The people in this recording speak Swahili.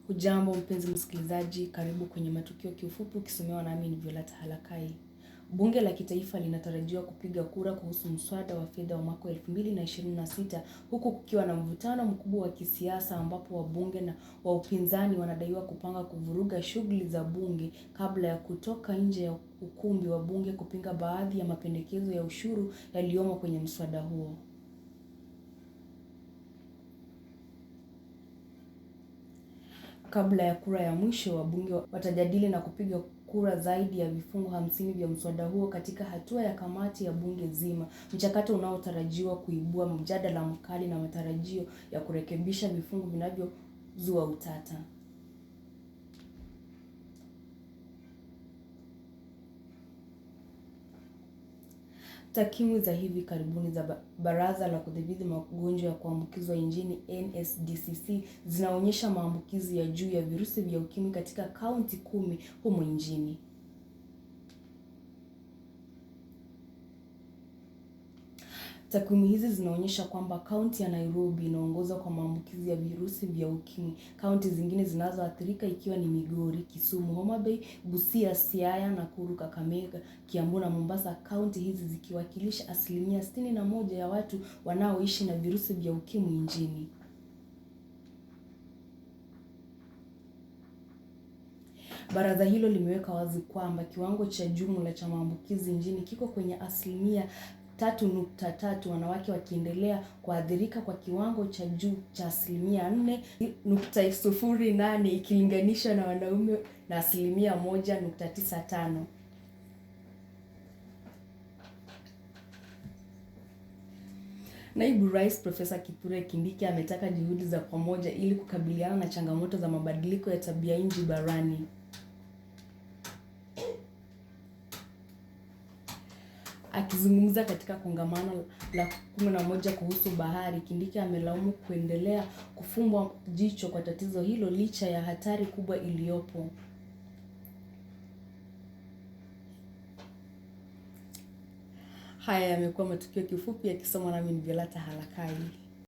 Hujambo mpenzi msikilizaji, karibu kwenye matukio kiufupi ukisomewa nami ni Violeta Halakai. Bunge la kitaifa linatarajiwa kupiga kura kuhusu mswada wa fedha wa mwaka 2026 huku kukiwa na mvutano mkubwa wa kisiasa ambapo wabunge na wa upinzani wanadaiwa kupanga kuvuruga shughuli za bunge kabla ya kutoka nje ya ukumbi wa bunge kupinga baadhi ya mapendekezo ya ushuru yaliyomo kwenye mswada huo. Kabla ya kura ya mwisho, wabunge watajadili na kupiga kura zaidi ya vifungu 50 vya mswada huo katika hatua ya kamati ya bunge zima, mchakato unaotarajiwa kuibua mjadala mkali na matarajio ya kurekebisha vifungu vinavyozua utata. Takwimu za hivi karibuni za Baraza la Kudhibiti Magonjwa ya Kuambukizwa nchini NSDCC zinaonyesha maambukizi ya juu ya virusi vya ukimwi katika kaunti 10 humo nchini. Takwimu hizi zinaonyesha kwamba kaunti ya Nairobi inaongoza kwa maambukizi ya virusi vya ukimwi. Kaunti zingine zinazoathirika ikiwa ni Migori, Kisumu, Homa Bay, Busia, Siaya, Nakuru, Kakamega, Kiambu na Mombasa, kaunti hizi zikiwakilisha 61% ya watu wanaoishi na virusi vya ukimwi nchini. Baraza hilo limeweka wazi kwamba kiwango cha jumla cha maambukizi nchini kiko kwenye 3.3, wanawake wakiendelea kuathirika kwa kiwango cha juu cha 4.08 ikilinganishwa na wanaume na 1.95. Naibu Rais Profesa Kithure Kindiki ametaka juhudi za pamoja ili kukabiliana na changamoto za mabadiliko ya tabia nchi barani. Akizungumza katika kongamano la 11 kuhusu bahari, Kindiki amelaumu kuendelea kufumbwa jicho kwa tatizo hilo licha ya hatari kubwa iliyopo. Haya yamekuwa matukio kifupi yakisomwa nami Violeta Halakai.